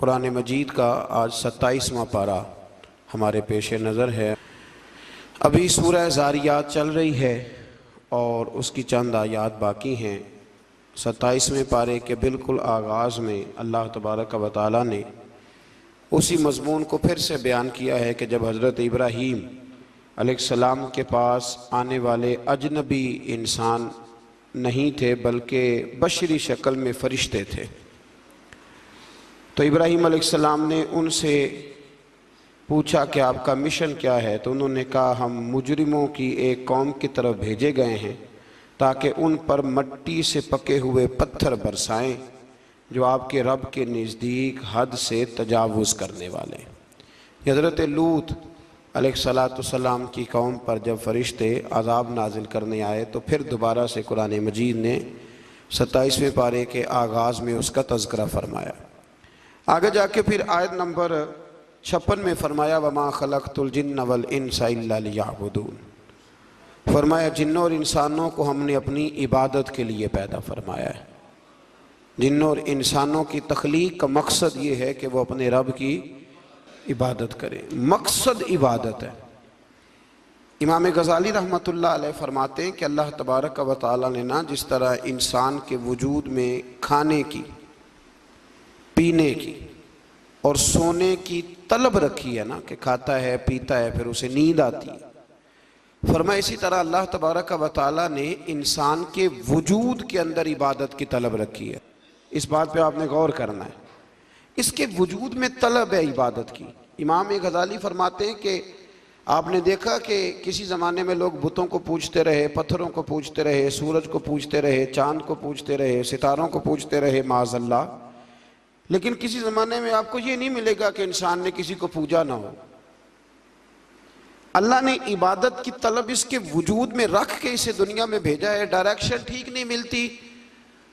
कुरान मजीद का आज 27वां पारा हमारे पेश नज़र है। अभी सूरह ज़ारियात चल रही है और उसकी चंद आयात बाकी हैं। 27वें पारे के बिल्कुल आगाज़ में अल्लाह तबारक व तआला ने उसी मज़मून को फिर से बयान किया है कि जब हज़रत इब्राहीम अलैहिस्सलाम के पास आने वाले अजनबी इंसान नहीं थे बल्कि बशरी शक्ल में फ़रिश्ते थे, तो इब्राहीम अलैहिस्सलाम ने उनसे पूछा कि आपका मिशन क्या है। तो उन्होंने कहा हम मुजरिमों की एक कौम की तरफ भेजे गए हैं ताकि उन पर मट्टी से पके हुए पत्थर बरसाएं जो आपके रब के नज़दीक हद से तजावुज़ करने वाले। हज़रत लूत अलैहिस्सलाम की कौम पर जब फ़रिश्ते अज़ाब नाजिल करने आए तो फिर दोबारा से कुरान मजीद ने 27वें पारे के आगाज़ में उसका तज़किरा फरमाया। आगे जाके फिर आयत नंबर 56 में फरमाया वमा खलक़तुल जिन्न वल इंसा इल्ला लियअबुदून। फरमाया जिन्नों और इंसानों को हमने अपनी इबादत के लिए पैदा फरमाया है। जिन्नों और इंसानों की तख्लीक का मकसद ये है कि वो अपने रब की इबादत करें। मकसद इबादत है। इमाम गज़ाली रहमतुल्लाह अलैह फरमाते हैं कि अल्लाह तबारक व तआला ने ना जिस तरह इंसान के वजूद में खाने की, पीने की और सोने की तलब रखी है ना, कि खाता है पीता है फिर उसे नींद आती है, फरमाया इसी तरह अल्लाह तबारक व तआला ने इंसान के वजूद के अंदर इबादत की तलब रखी है। इस बात पे आपने गौर करना है, इसके वजूद में तलब है इबादत की। इमाम गज़ाली फरमाते हैं कि आपने देखा कि किसी ज़माने में लोग बुतों को पूजते रहे, पत्थरों को पूजते रहे, सूरज को पूजते रहे, चाँद को पूजते रहे, सितारों को पूजते रहे माज़अल्लाह, लेकिन किसी ज़माने में आपको ये नहीं मिलेगा कि इंसान ने किसी को पूजा ना हो। अल्लाह ने इबादत की तलब इसके वजूद में रख के इसे दुनिया में भेजा है। डायरेक्शन ठीक नहीं मिलती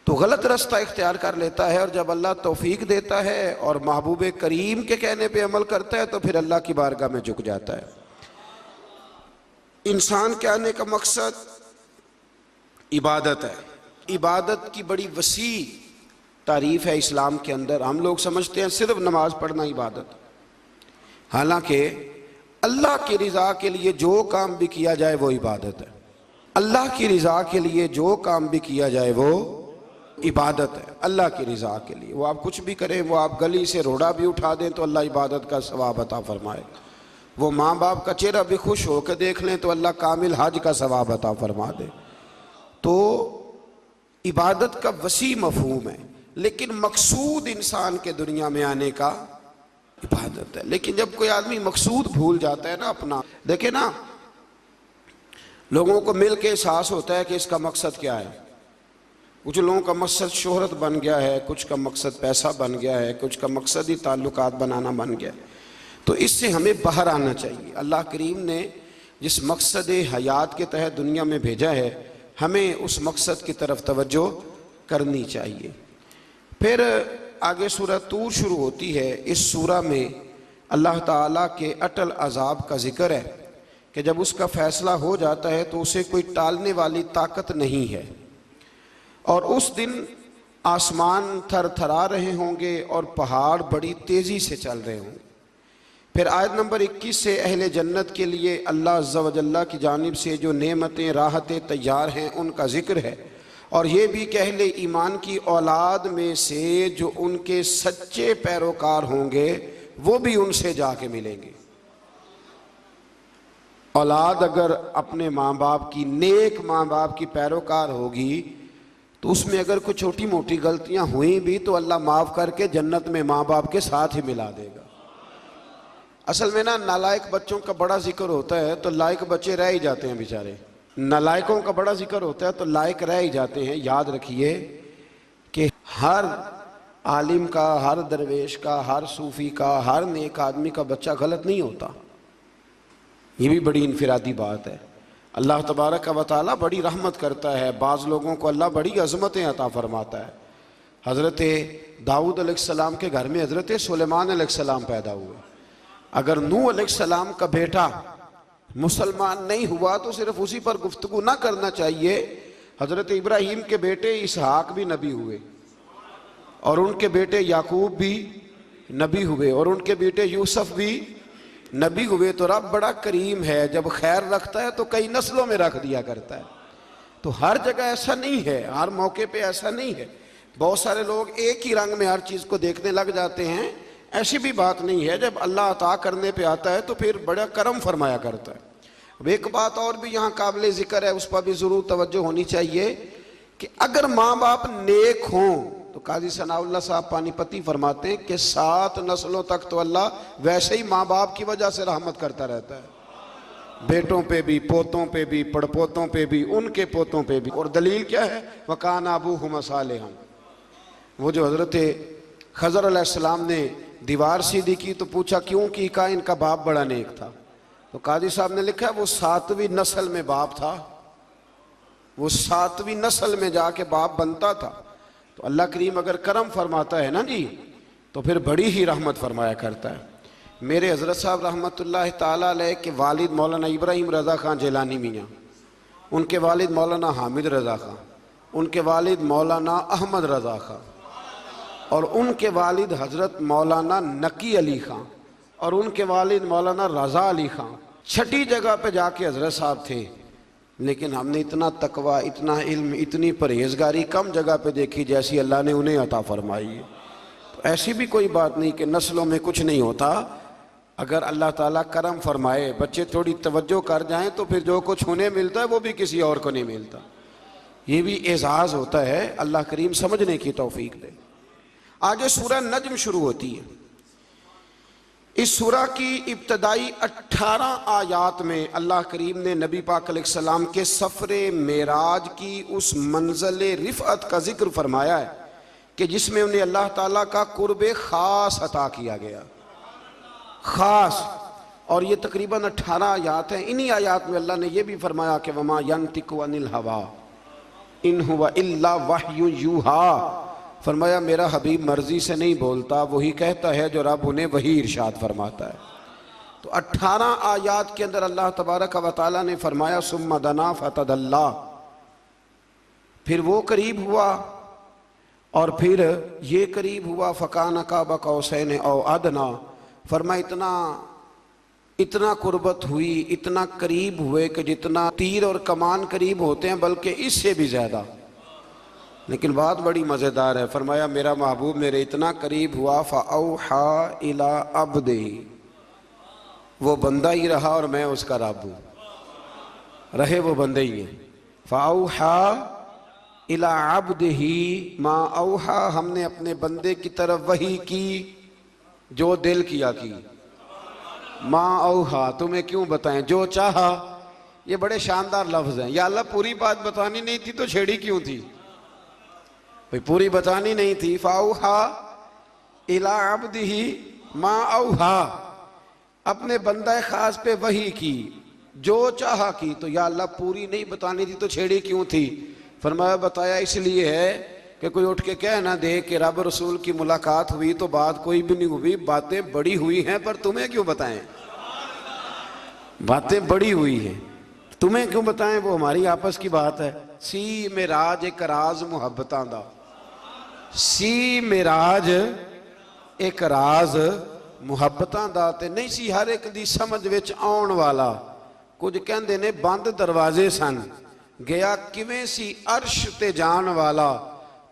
तो गलत रास्ता इख्तियार कर लेता है, और जब अल्लाह तौफीक देता है और महबूब करीम के कहने पे अमल करता है तो फिर अल्लाह की बारगाह में झुक जाता है। इंसान के आने का मकसद इबादत है। इबादत की बड़ी वसी तारीफ है इस्लाम के अंदर। हम लोग समझते हैं सिर्फ नमाज पढ़ना इबादत, हालांकि अल्लाह की रज़ा के लिए जो काम भी किया जाए वो इबादत है। अल्लाह की रज़ा के लिए जो काम भी किया जाए वो इबादत है। अल्लाह की रज़ा के लिए वो आप कुछ भी करें, वो आप गली से रोड़ा भी उठा दें तो अल्लाह इबादत का सवाब अता फरमाए, वो माँ बाप का चेहरा भी खुश होकर देख लें तो अल्लाह कामिल हज का सवाब अता फरमा दे। तो इबादत का वसी मफहूम है, लेकिन मकसूद इंसान के दुनिया में आने का इबादत है। लेकिन जब कोई आदमी मकसूद भूल जाता है ना अपना, देखे ना लोगों को मिल के एहसास होता है कि इसका मकसद क्या है। कुछ लोगों का मकसद शोहरत बन गया है, कुछ का मकसद पैसा बन गया है, कुछ का मकसद ही ताल्लुकात बनाना बन गया है। तो इससे हमें बाहर आना चाहिए। अल्लाह करीम ने जिस मकसद हयात के तहत दुनिया में भेजा है हमें उस मकसद की तरफ तवज्जो करनी चाहिए। फिर आगे सूरह तूर शुरू होती है। इस सूरह में अल्लाह ताला के अटल अजाब का जिक्र है कि जब उसका फ़ैसला हो जाता है तो उसे कोई टालने वाली ताकत नहीं है, और उस दिन आसमान थर थरा रहे होंगे और पहाड़ बड़ी तेज़ी से चल रहे होंगे। फिर आयत नंबर 21 से अहले जन्नत के लिए अल्लाह अज़्ज़ा व जल्ला की जानिब से जो नेमतें राहतें तैयार हैं उनका जिक्र है, और ये भी कि अहले ईमान की औलाद में से जो उनके सच्चे पैरोकार होंगे वो भी उनसे जाके मिलेंगे। औलाद अगर अपने माँ बाप की, नेक माँ बाप की पैरोकार होगी तो उसमें अगर कुछ छोटी मोटी गलतियां हुई भी तो अल्लाह माफ़ करके जन्नत में माँ बाप के साथ ही मिला देगा। असल में ना नालायक बच्चों का बड़ा जिक्र होता है तो लायक बच्चे रह ही जाते हैं बेचारे। नालायकों का बड़ा जिक्र होता है तो लायक रह ही जाते हैं। याद रखिए कि हर आलिम का, हर दरवेश का, हर सूफ़ी का, हर नेक आदमी का बच्चा गलत नहीं होता। ये भी बड़ी इनफिरादी बात है। अल्लाह तबारक व तआला बड़ी रहमत करता है। बाज़ लोगों को अल्लाह बड़ी अज़मतें अता फरमाता है। हज़रत दाऊद अलैहिस्सलाम के घर में हज़रत सुलेमान अलैहिस्सलाम पैदा हुए। अगर नूह अलैहिस्सलाम का बेटा मुसलमान नहीं हुआ तो सिर्फ उसी पर गुफ्तगू ना करना चाहिए। हज़रत इब्राहीम के बेटे इसहाक भी नबी हुए और उनके बेटे याकूब भी नबी हुए और उनके बेटे यूसुफ भी नबी हुए। तो रब बड़ा करीम है, जब खैर रखता है तो कई नस्लों में रख दिया करता है। तो हर जगह ऐसा नहीं है, हर मौके पे ऐसा नहीं है। बहुत सारे लोग एक ही रंग में हर चीज़ को देखने लग जाते हैं, ऐसी भी बात नहीं है। जब अल्लाह अता करने पे आता है तो फिर बड़ा करम फरमाया करता है। अब एक बात और भी यहाँ काबिल जिक्र है, उस पर भी ज़रूर तवज्जो होनी चाहिए कि अगर माँ बाप नेक हों तो काजी सनाउल्लाह साहब पानीपती फरमाते हैं कि 7 नस्लों तक तो अल्लाह वैसे ही माँ बाप की वजह से रहमत करता रहता है, बेटों पे भी, पोतों पे भी, पड़पोतों पे भी, उनके पोतों पे भी। और दलील क्या है? वकान अबूहुमा सालिहन। वो जो हज़रत खज़र अलैहिस्सलाम ने दीवार सीधी की तो पूछा क्यों की? कहा इनका बाप बड़ा नेक था। तो काजी साहब ने लिखा वो 7वीं नस्ल में बाप था, वो 7वीं नस्ल में जाके बाप बनता था। तो अल्लाह करीम अगर करम फरमाता है ना जी, तो फिर बड़ी ही रहमत फरमाया करता है। मेरे हज़रत साहब रहमतुल्लाह ताला अलैह के वालिद मौलाना इब्राहिम रज़ा खान जिलानी मियाँ, उनके वालिद मौलाना हामिद रज़ा खान, उनके वालिद मौलाना अहमद रज़ा खान, और उनके वालिद हज़रत मौलाना नकी अली खान, और उनके वालिद मौलाना रज़ा अली खान। 6ठी जगह पे जाके हज़रत साहब थे। लेकिन हमने इतना तकवा, इतना इल्म, इतनी परहेजगारी कम जगह पे देखी जैसी अल्लाह ने उन्हें अता फरमाई है। तो ऐसी भी कोई बात नहीं कि नस्लों में कुछ नहीं होता। अगर अल्लाह ताला करम फरमाए, बच्चे थोड़ी तवज्जो कर जाएं तो फिर जो कुछ उन्हें मिलता है वो भी किसी और को नहीं मिलता। ये भी एजाज़ होता है, अल्लाह करीम समझने की तौफीक दे। आगे सूरह नज्म शुरू होती है। इस सूरह की इब्तदाई 18 आयात में अल्लाह करीम ने नबी पाक अलैहिस्सलाम के सफ़रे मेराज की उस मंज़िल रिफ़अत का जिक्र फरमाया है कि जिसमें उन्हें अल्लाह ताला का कुर्बे ख़ास अता किया गया, ख़ास। और ये तकरीबन 18 आयात हैं। इन्हीं आयात में अल्लाह ने यह भी फरमाया कि वमा यंतिकु अनिल हवा इन हुवा इल्ला वह्यु यूहा। फरमाया मेरा हबीब मर्जी से नहीं बोलता, वही कहता है जो रब उन्हें वही इरशाद फरमाता है। तो 18 आयात के अंदर अल्लाह तबारक व तआला ने फरमाया सुम्मा दना फतदल्ला, फिर वो करीब हुआ और फिर ये करीब हुआ फ़कान काब कौसैन औ अदना। फरमा इतना कुर्बत हुई, इतना करीब हुए कि जितना तीर और कमान करीब होते हैं बल्कि इससे भी ज़्यादा। लेकिन बात बड़ी मज़ेदार है। फरमाया मेरा महबूब मेरे इतना करीब हुआ फ़अौहा इला अब्दिही, वो बंदा ही रहा और मैं उसका रब हूँ, रहे वो बंदे ही हैं। फ़अौहा इला अब्दिही मा औहा, हमने अपने बंदे की तरफ वही की जो दिल किया की। मा औहा, तुम्हें क्यों बताएं, जो चाहा। ये बड़े शानदार लफ्ज़ हैं। या अल्लाह पूरी बात बतानी नहीं थी तो छेड़ी क्यों थी भाई? पूरी बतानी नहीं थी। फ़अौहा इला अब्दिही मा औहा, अपने बंदा खास पे वही की जो चाहा की। तो या अल्लाह पूरी नहीं बतानी थी तो छेड़ी क्यों थी? फरमाया बताया इसलिए है कि कोई उठ के कह ना दे कि रब रसूल की मुलाकात हुई तो बात कोई भी नहीं हुई, बातें बड़ी हुई हैं पर तुम्हें क्यों बताएं? बातें बड़ी हुई हैं, तुम्हें क्यों बताएं? वो हमारी आपस की बात है। सी मेराज एक राज मुहब्बतां दा, सी मेराज एक राज मुहब्बतां दा ते नहीं सी हर एक दी समझ विच आउण वाला। कुछ कहंदे ने बंद दरवाजे सन, गया किवें सी अर्श ते जान वाला,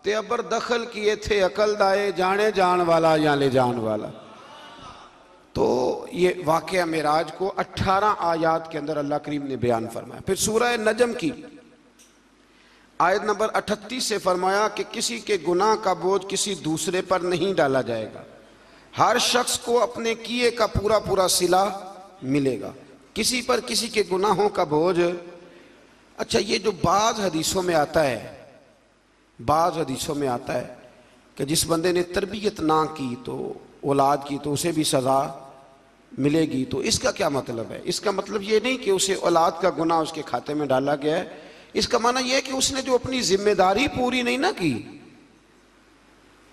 ते अबर दखल किए थे अकल दाए, जाने जान वाला या ले जान वाला। तो ये वाक़या मेराज को 18 आयात के अंदर अल्लाह करीम ने बयान फरमाया। फिर सूरह नजम की आयत नंबर 38 से फरमाया कि किसी के गुनाह का बोझ किसी दूसरे पर नहीं डाला जाएगा, हर शख्स को अपने किए का पूरा पूरा सिला मिलेगा, किसी पर किसी के गुनाहों का बोझ। अच्छा, ये जो बाज़ हदीसों में आता है, बाज़ हदीसों में आता है कि जिस बंदे ने तरबियत ना की तो औलाद की तो उसे भी सज़ा मिलेगी, तो इसका क्या मतलब है? इसका मतलब ये नहीं कि उसे औलाद का गुनाह उसके खाते में डाला गया है। इसका माना यह है कि उसने जो अपनी जिम्मेदारी पूरी नहीं ना की,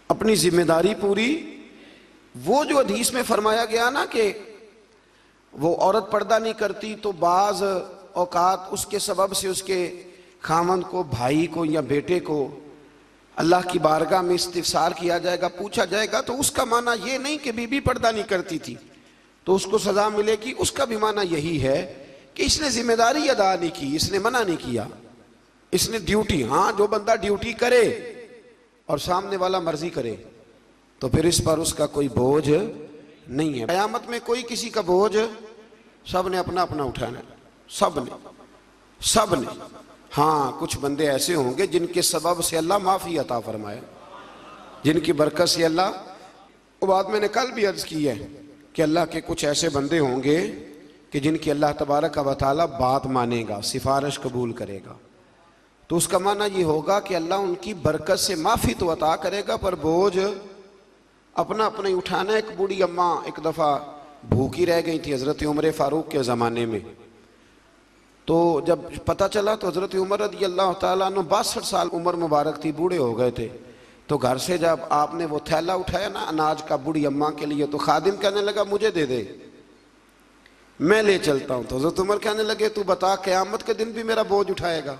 अपनी जिम्मेदारी पूरी, वो जो हदीस में फरमाया गया ना कि वो औरत पर्दा नहीं करती तो बाज़ औकात उसके सबब से उसके खामंद को, भाई को या बेटे को अल्लाह की बारगाह में इस्तिफसार किया जाएगा, पूछा जाएगा, तो उसका माना ये नहीं कि बीबी पर्दा नहीं करती थी तो उसको सजा मिलेगी। उसका भी माना यही है कि इसने जिम्मेदारी अदा नहीं की, इसने मना नहीं किया, इसने ड्यूटी, हाँ जो बंदा ड्यूटी करे और सामने वाला मर्जी करे तो फिर इस पर उसका कोई बोझ नहीं है। क़यामत में कोई किसी का बोझ, सब ने अपना अपना उठाना, सब ने। हाँ कुछ बंदे ऐसे होंगे जिनके सबब से अल्लाह माफ़ी अता फरमाए, जिनकी बरकत से अल्लाह, वो बात मैंने कल भी अर्ज की है कि अल्लाह के कुछ ऐसे बंदे होंगे कि जिनकी अल्लाह तबारक व तआला बात मानेगा, सिफारिश कबूल करेगा। तो उसका माना ये होगा कि अल्लाह उनकी बरकत से माफ़ी तो अता करेगा पर बोझ अपना अपना ही उठाना। एक बूढ़ी अम्मा एक दफ़ा भूखी रह गई थी हज़रत उमर फ़ारूक के ज़माने में। तो जब पता चला तो हज़रत उमर रज़ी अल्लाह तआला अन्हु 62 साल उम्र मुबारक थी, बूढ़े हो गए थे। तो घर से जब आपने वो थैला उठाया ना अनाज का बूढ़ी अम्मा के लिए, तो खादिम कहने लगा मुझे दे दे, मैं ले चलता हूँ। तो हज़रत उमर कहने लगे तू बता क़यामत के दिन भी मेरा बोझ उठाएगा?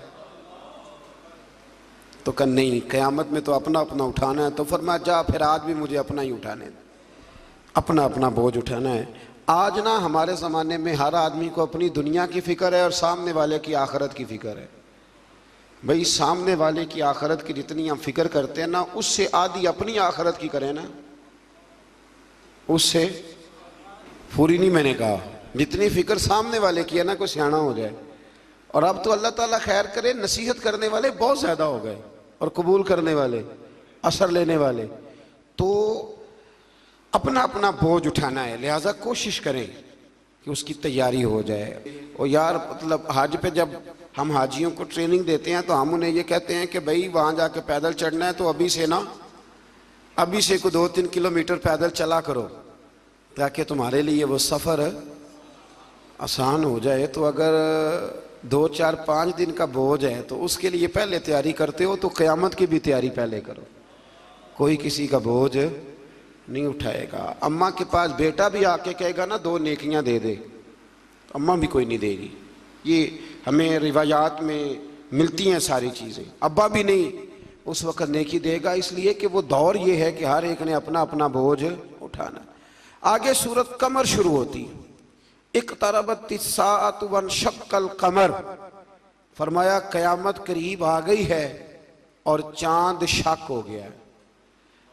तो कहा नहीं, क़यामत में तो अपना अपना उठाना है। तो फरमाया जा फिर आज भी मुझे अपना ही उठाने, अपना अपना बोझ उठाना है। आज ना हमारे ज़माने में हर आदमी को अपनी दुनिया की फ़िक्र है और सामने वाले की आखिरत की फ़िक्र है। भाई सामने वाले की आखिरत की जितनी हम फिक्र करते हैं ना, उससे आधी अपनी आखिरत की करें ना, उससे पूरी नहीं। मैंने कहा जितनी फिक्र सामने वाले की है ना, कोई सियाना हो जाए। और अब तो अल्लाह ताला खैर करे, नसीहत करने वाले बहुत ज़्यादा हो गए और कबूल करने वाले, असर लेने वाले। तो अपना अपना बोझ उठाना है, लिहाजा कोशिश करें कि उसकी तैयारी हो जाए। और यार मतलब हज पे जब हम हाजियों को ट्रेनिंग देते हैं तो हम उन्हें ये कहते हैं कि भाई वहाँ जाके पैदल चढ़ना है तो अभी से ना, अभी से को 2-3 किलोमीटर पैदल चला करो ताकि तुम्हारे लिए वो सफ़र आसान हो जाए। तो अगर 2-4-5 दिन का बोझ है तो उसके लिए पहले तैयारी करते हो तो क़यामत की भी तैयारी पहले करो। कोई किसी का बोझ नहीं उठाएगा। अम्मा के पास बेटा भी आके कहेगा ना 2 नेकियां दे दे, अम्मा भी कोई नहीं देगी। ये हमें रिवायात में मिलती हैं सारी चीज़ें। अब्बा भी नहीं उस वक़्त नेकी देगा, इसलिए कि वो दौर ये है कि हर एक ने अपना अपना बोझ उठाना। आगे सूरत कमर शुरू होती, इक़्तरबतिस्साअतु वन्शक़्क़ल कमर, फरमाया क़यामत करीब आ गई है और चांद शक हो गया है।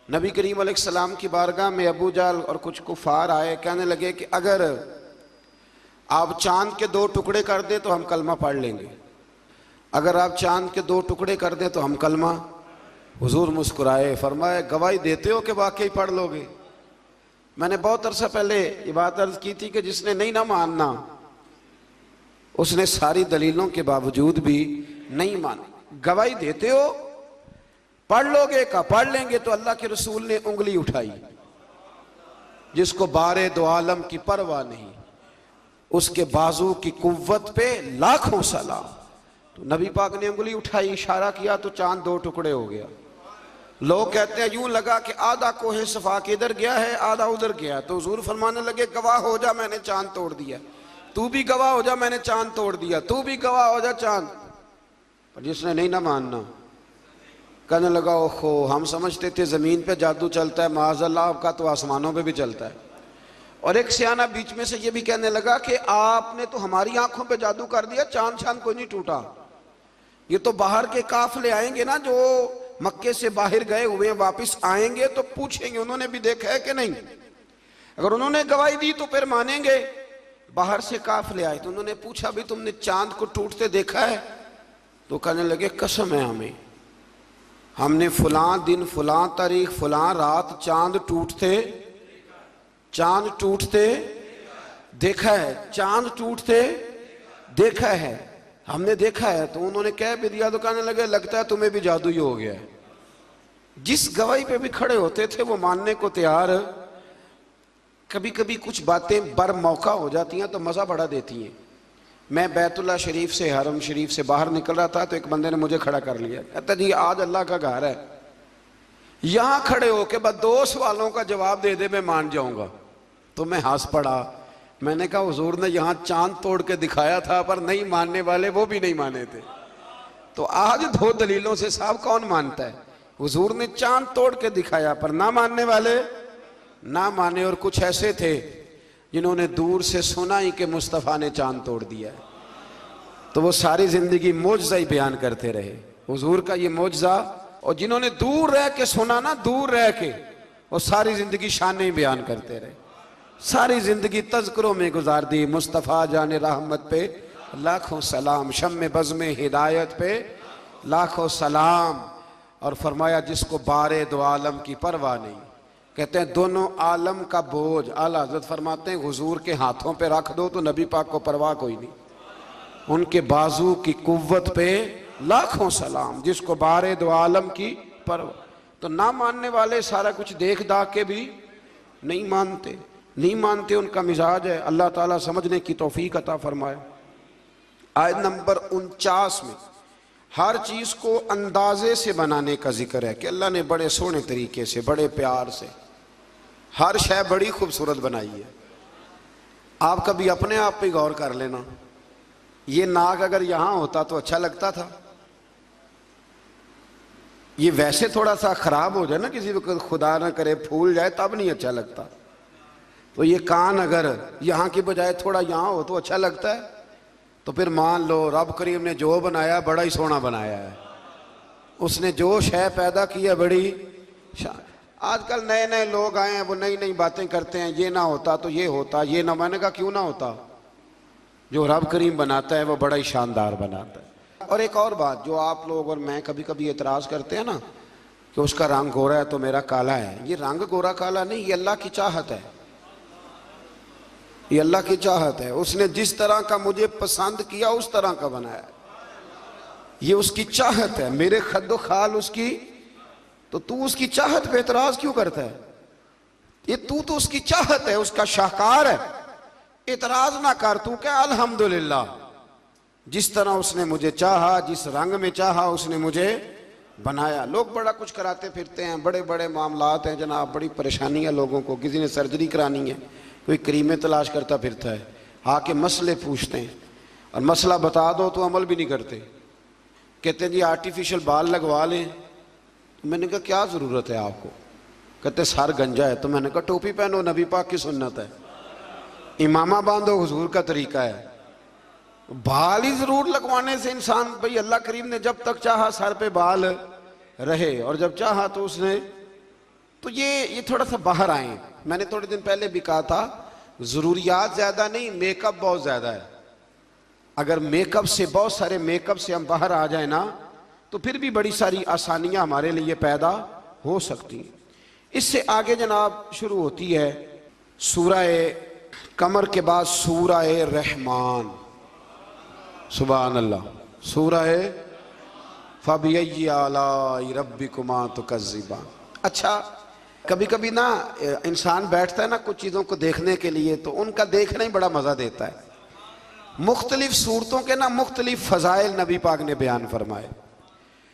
नबी करीम अलैहिस्सलाम की बारगाह में अबू जहल और कुछ कुफार आए, कहने लगे कि अगर आप चांद के 2 टुकड़े कर दें तो हम कलमा पढ़ लेंगे, अगर आप चांद के 2 टुकड़े कर दें तो हम कलमा। हुजूर मुस्कुराए, फरमाए गवाही देते हो कि वाकई पढ़ लोगे? मैंने बहुत अरसा पहले ये बात अर्ज की थी कि जिसने नहीं ना मानना उसने सारी दलीलों के बावजूद भी नहीं माना। गवाही देते हो पढ़ लोगे का? पढ़ लेंगे। तो अल्लाह के रसूल ने उंगली उठाई, जिसको बारे दो आलम की परवाह नहीं, उसके बाजू की कुव्वत पे लाखों सलाम। तो नबी पाक ने उंगली उठाई, इशारा किया तो चांद 2 टुकड़े हो गया। लोग कहते हैं यूं लगा कि आधा कोहे सफा के इधर गया है, आधा उधर गया। तो हुजूर फरमाने लगे गवाह हो जा मैंने चांद तोड़ दिया, तू भी गवाह हो जा मैंने चांद तोड़ दिया, तू भी गवाह हो जा चांद। पर जिसने नहीं ना मानना कहने लगा ओहो हम समझते थे ज़मीन पे जादू चलता है, माज़अल्लाह आपका तो आसमानों पे भी चलता है। और एक सियाना बीच में से ये भी कहने लगा कि आपने तो हमारी आंखों पे जादू कर दिया, चांद चांद कोई नहीं टूटा। ये तो बाहर के काफिले आएंगे ना जो मक्के से बाहर गए हुए वापस आएंगे तो पूछेंगे उन्होंने भी देखा है कि नहीं। अगर उन्होंने गवाही दी तो फिर मानेंगे। बाहर से काफिले आए तो उन्होंने पूछा भी तुमने चांद को टूटते देखा है? तो कहने लगे कसम है हमें, हमने फलां दिन फलां तारीख फलां रात चांद टूटते देखा है, चांद टूटते देखा है, हमने देखा है। तो उन्होंने कह भी दिया तो कहने लगे लगता है तुम्हें भी जादू ही हो गया है। जिस गवाही पे भी खड़े होते थे वो मानने को तैयार। कभी कभी कुछ बातें बर मौका हो जाती हैं तो मज़ा बड़ा देती हैं। मैं बैतुल्लाह शरीफ से, हरम शरीफ से बाहर निकल रहा था तो एक बंदे ने मुझे खड़ा कर लिया, कहता जी आज अल्लाह का घर है, यहाँ खड़े होके बस 2 सवालों का जवाब दे दे मैं मान जाऊंगा। तो मैं हंस पड़ा। मैंने कहा हुजूर ने यहाँ चांद तोड़ के दिखाया था पर नहीं मानने वाले वो भी नहीं माने थे। तो आज 2 दलीलों से साहब कौन मानता है? हुजूर ने चांद तोड़ के दिखाया, पर ना मानने वाले ना माने। और कुछ ऐसे थे जिन्होंने दूर से सुना ही कि मुस्तफ़ा ने चांद तोड़ दिया है, तो वो सारी जिंदगी मौजज़ा ही बयान करते रहे, हुजूर का ये मौजज़ा। और जिन्होंने दूर रह के सुना ना, दूर रह के, वो सारी जिंदगी शान ही बयान करते रहे, सारी जिंदगी तज़किरों में गुजार दी। मुस्तफ़ा जाने रहमत पे लाखों सलाम, शम्मे बज़्म हिदायत पे लाखों सलाम। और फरमाया जिसको बारे दो आलम की परवाह नहीं, कहते हैं दोनों आलम का बोझ आला हज़रत फरमाते हैं हुजूर के हाथों पे रख दो तो नबी पाक को परवाह कोई नहीं। उनके बाजू की कुव्वत पे लाखों सलाम, जिसको बारे दो आलम की परवाह। तो ना मानने वाले सारा कुछ देख दाख के भी नहीं मानते, नहीं मानते, उनका मिजाज है। अल्लाह ताला समझने की तौफीक अता फरमाए। आयत नंबर 49 में हर चीज को अंदाजे से बनाने का जिक्र है कि अल्लाह ने बड़े सोहने तरीके से, बड़े प्यार से हर शय बड़ी खूबसूरत बनाई है। आप कभी अपने आप पे गौर कर लेना, ये नाक अगर यहां होता तो अच्छा लगता था, ये वैसे थोड़ा सा खराब हो जाए ना, किसी वक्त खुदा ना करे फूल जाए तब नहीं अच्छा लगता। तो ये कान अगर यहाँ की बजाय थोड़ा यहाँ हो तो अच्छा लगता है। तो फिर मान लो रब करीम ने जो बनाया बड़ा ही सोना बनाया है, उसने जो शय पैदा की है बड़ी। आजकल नए नए लोग आए हैं, वो नई नई बातें करते हैं, ये ना होता तो ये होता, ये ना, मैंने कहा क्यों ना होता, जो रब करीम बनाता है वो बड़ा ही शानदार बनाता है। और एक और बात जो आप लोग और मैं कभी कभी एतराज़ करते हैं ना कि उसका रंग गोरा है तो मेरा काला है, ये रंग गोरा काला नहीं, ये अल्लाह की चाहत है, ये अल्लाह की चाहत है। उसने जिस तरह का मुझे पसंद किया उस तरह का बनाया, ये उसकी चाहत है, मेरे खद्दो खाल उसकी। तो तू उसकी चाहत पे एतराज क्यों करता है? ये तू तो उसकी चाहत है, उसका शाहकार है, एतराज ना कर। तू क्या अल्हम्दुलिल्लाह, जिस तरह उसने मुझे चाहा, जिस रंग में चाहा उसने मुझे बनाया। लोग बड़ा कुछ कराते फिरते हैं, बड़े बड़े मामलात हैं जनाब, बड़ी परेशानी है लोगों को। किसी ने सर्जरी करानी है, कोई करीमें तलाश करता फिरता है, आके मसले पूछते हैं और मसला बता दो तो अमल भी नहीं करते, कहते हैं जी आर्टिफिशियल बाल लगवा लें। मैंने कहा क्या ज़रूरत है आपको? कहते सर गंजा है। तो मैंने कहा टोपी पहनो, नबी पाक की सुन्नत है, इमामा बांधो, हुजूर का तरीका है। बाल ही जरूर लगवाने से इंसान, भाई अल्लाह करीम ने जब तक चाहा सर पे बाल रहे और जब चाहा तो उसने, तो ये थोड़ा सा बाहर आए। मैंने थोड़े दिन पहले भी कहा था जरूरियात ज्यादा नहीं, मेकअप बहुत ज्यादा है। अगर मेकअप से, बहुत सारे मेकअप से हम बाहर आ जाए ना तो फिर भी बड़ी सारी आसानियां हमारे लिए पैदा हो सकती हैं। इससे आगे जनाब शुरू होती है सूरह कमर के बाद सूरह रहमान। सुभान अल्लाह। सूरह फबिय्यि आलाई रब्बिकुमा तुकज़्ज़िबान। अच्छा, कभी कभी ना इंसान बैठता है ना कुछ चीज़ों को देखने के लिए, तो उनका देखना ही बड़ा मज़ा देता है। मुख्तलिफ सूरतों के ना मुख्तलिफ फ़ज़ाइल नबी पाक ने बयान फरमाए।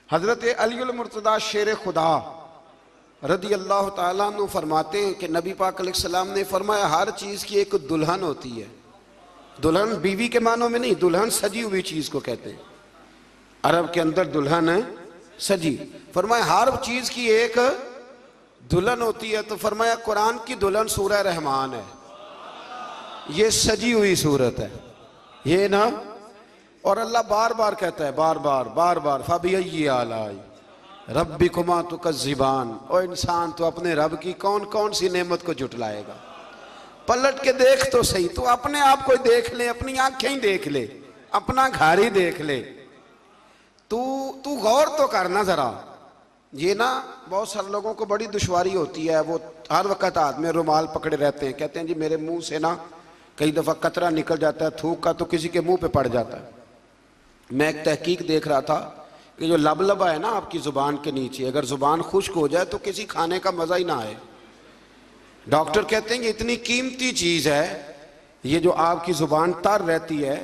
हज़रत अलीउल मुर्तज़ा शेर खुदा रदी अल्लाह ताला अन्हु फरमाते हैं कि नबी पाक अलैहिस्सलाम ने फरमाया हर चीज़ की एक दुल्हन होती है। दुल्हन बीवी के मानों में नहीं, दुल्हन सजी हुई चीज़ को कहते हैं। अरब के अंदर दुल्हन सजी। फरमाया हर चीज़ की एक दुल्हन होती है। तो फरमाया कुरान की दुल्हन सूरह रहमान है, ये सजी हुई सूरत है ये ना। और अल्लाह बार बार कहता है, बार बार फबिय्यि आलाई रब्बिकुमा तुकज़्ज़िबान। और इंसान तो अपने रब की कौन कौन सी नेमत को जुटलाएगा? पलट के देख तो सही, तो अपने आप को देख ले, अपनी आंखें ही देख ले, अपना घर ही देख ले। तू गौर तो करना जरा। ये ना बहुत सारे लोगों को बड़ी दुश्वारी होती है, वो हर वक्त हाथ में रुमाल पकड़े रहते हैं, कहते हैं जी मेरे मुंह से ना कई दफ़ा कतरा निकल जाता है थूक का, तो किसी के मुंह पे पड़ जाता है। मैं एक तहकीक देख रहा था कि जो लबलबा है ना आपकी ज़ुबान के नीचे, अगर ज़ुबान खुश्क हो जाए तो किसी खाने का मज़ा ही ना आए। डॉक्टर कहते हैं कि इतनी कीमती चीज़ है ये जो आपकी ज़ुबान तर रहती है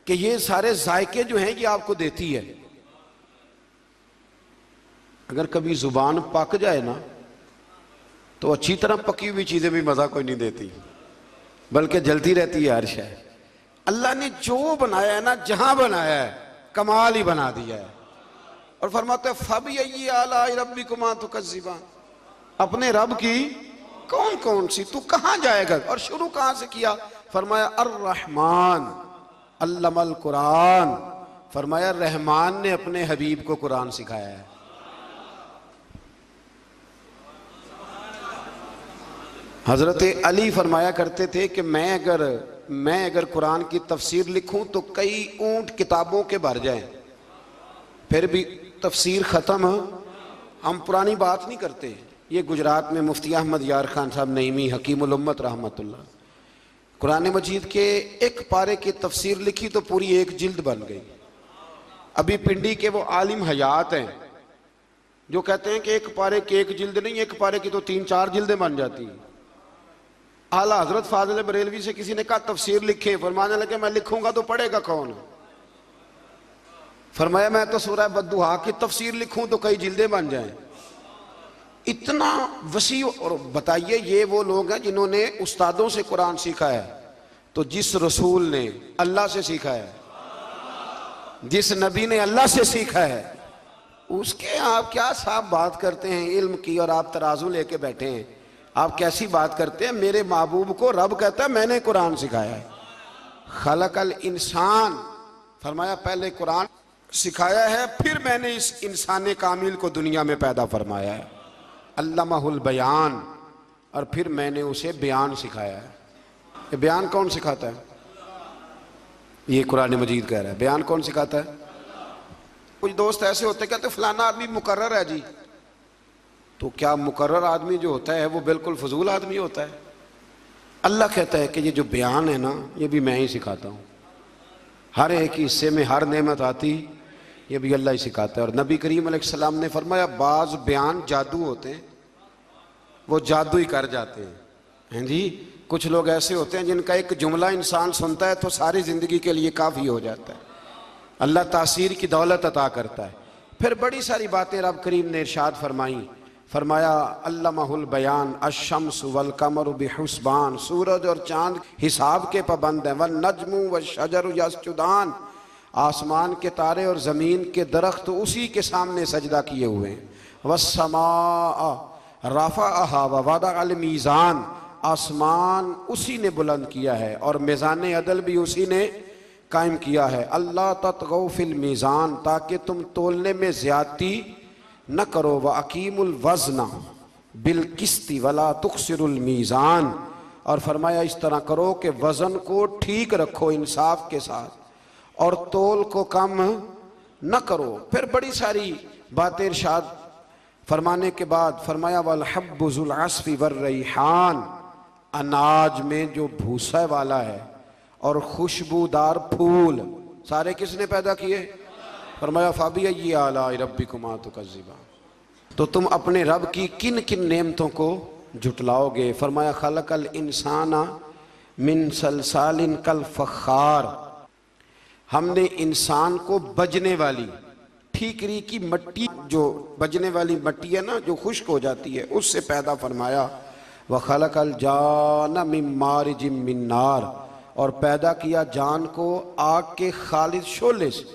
कि ये सारे जायके जो हैं ये आपको देती है। अगर कभी ज़ुबान पक जाए ना तो अच्छी तरह पकी हुई चीज़ें भी मज़ा कोई नहीं देती, बल्कि जलती रहती है हर शय। अल्लाह ने जो बनाया है ना, जहां बनाया है कमाल ही बना दिया है। और फरमाते फबिय्यि आलाई रब्बिकुमा तुकज़्ज़िबान, अपने रब की कौन कौन सी, तू कहां जाएगा। और शुरू कहां से किया, फरमाया अर्रहमान अल्लमल कुरान, फरमाया रहमान ने अपने हबीब को कुरान सिखाया है। हजरत अली फरमाया करते थे कि मैं अगर कुरान की तफसीर लिखूं तो कई ऊंट किताबों के भर जाएं, फिर भी तफसीर ख़त्म। हम पुरानी बात नहीं करते। ये गुजरात में मुफ्ती अहमद यार खान साहब नईमी हकीमुल उम्मत रहमतुल्लाह, कुरान मजीद के एक पारे की तफसीर लिखी तो पूरी एक जिल्द बन गई। अभी पिंडी के वो आलिम हयात हैं जो कहते हैं कि एक पारे की एक जिल्द नहीं, एक पारे की तो 3-4 जिल्दें बन जाती हैं। आला हजरत फाजिल बरेलवी से किसी ने कहा तफसीर लिखे, फरमाने लगे मैं लिखूंगा तो पढ़ेगा कौन। फरमाया मैं तो सूरह बद्दुहा की तफसीर लिखूं तो कई जिल्दें बन जाएं। इतना वसी। और बताइए ये वो लोग हैं जिन्होंने उस्तादों से कुरान सीखा है, तो जिस रसूल ने अल्लाह से सीखा है, जिस नबी ने अल्लाह से सीखा है, उसके आप क्या साफ बात करते हैं इल्म की, और आप तराजू लेके बैठे हैं। आप कैसी बात करते हैं। मेरे महबूब को रब कहता है मैंने कुरान सिखाया है। खलकल इंसान, फरमाया पहले कुरान सिखाया है, फिर मैंने इस इंसान कामिल को दुनिया में पैदा फरमाया है। अल्लमहुल बयान, और फिर मैंने उसे बयान सिखाया है। ये बयान कौन सिखाता है? ये कुरान मजीद कह रहा है। बयान कौन सिखाता है? कुछ दोस्त ऐसे होते कहते फलाना आदमी मुकर्रर है जी, तो क्या मुकर्रर आदमी जो होता है वो बिल्कुल फजूल आदमी होता है? अल्लाह कहता है कि ये जो बयान है ना, ये भी मैं ही सिखाता हूँ। हर एक हिस्से में हर नेमत आती, ये भी अल्लाह ही सिखाता है। और नबी करीम अलैहिस्सलाम ने फरमाया बाज बयान जादू होते हैं, वो जादू ही कर जाते हैं जी। कुछ लोग ऐसे होते हैं जिनका एक जुमला इंसान सुनता है तो सारी ज़िंदगी के लिए काफ़ी हो जाता है। अल्लाह तासीर की दौलत अता करता है। फिर बड़ी सारी बातें रब करीम ने इरशाद फरमाई। फरमाया अल्लमहुल बयान अश-शम्स वल कमरु बिहुस्बान, सूरज और चांद हिसाब के पाबंद हैं। वन नजमु व शजरु यस्जुदान, आसमान के तारे और ज़मीन के दरख्त उसी के सामने सजदा किए हुए हैं। वस्समाअ रफ़अहा व वदअल मीज़ान, आसमान उसी ने बुलंद किया है और मीज़ान अदल भी उसी ने कायम किया है। अल्लाह ततगौ फिल मीज़ान, ताकि तुम तोलने में ज़्यादती न करो। व अकीमुल वज़ना बिल किस्ती वला तुक्सिरुल मीज़ान, और फरमाया इस तरह करो कि वज़न को ठीक रखो इंसाफ के साथ, और तोल को कम न करो। फिर बड़ी सारी बातें इरशाद फरमाने के बाद फरमाया वल हब्बु ज़ुल अस्फ़ि वर रैहान, अनाज में जो भूसा वाला है और खुशबूदार फूल सारे किसने पैदा किए? फरमाया फबिय्यि आलाई रब्बिकुमा तुकज़्ज़िबान, तो तुम अपने रब की किन किन नेमतों को जुटलाओगे? फरमाया खलकल इंसाना मिन सलसालिन कल फ़ख़्ख़ार, हमने इंसान को बजने वाली ठीकरी की मट्टी, जो बजने वाली मट्टी है ना, जो खुश्क हो जाती है, उससे पैदा फरमाया। व खलकल जान मिन मारिजिम मिन नार, और पैदा किया जान को आग के खालिद शोले से।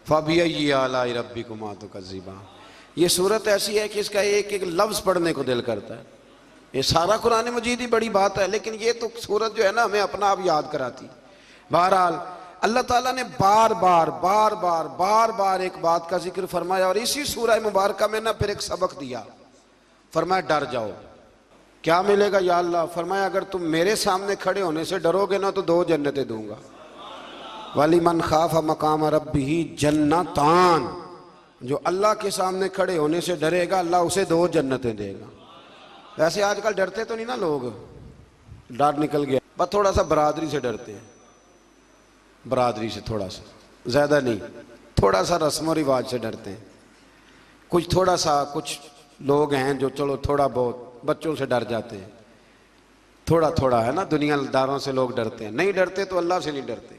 फबिय्यि आलाई रब्बिकुमा तुकज़्ज़िबान, ये सूरत ऐसी है कि इसका एक एक लफ्ज़ पढ़ने को दिल करता है। ये सारा कुरान मजीद ही बड़ी बात है, लेकिन ये तो सूरत जो है ना हमें अपना आप याद कराती। बहरहाल अल्लाह ताला ने बार बार एक बात का जिक्र फरमाया, और इसी सूरह मुबारक में ना फिर एक सबक दिया। फरमाया डर जाओ। क्या मिलेगा या अल्लाह? फरमाया अगर तुम मेरे सामने खड़े होने से डरोगे ना तो 2 जन्नतें दूंगा। वाली मन खाफा मकाम रब्बिही जन्नतान, जो अल्लाह के सामने खड़े होने से डरेगा अल्लाह उसे 2 जन्नतें देगा। वैसे आजकल डरते तो नहीं ना लोग, डर निकल गया, बस थोड़ा सा बरादरी से डरते हैं। बरादरी से थोड़ा सा, ज़्यादा नहीं, थोड़ा सा रस्म रिवाज से डरते हैं। कुछ थोड़ा सा, कुछ लोग हैं जो चलो थोड़ा बहुत बच्चों से डर जाते हैं, थोड़ा थोड़ा है ना, दुनियादारों से लोग डरते हैं। नहीं डरते तो अल्लाह से नहीं डरते,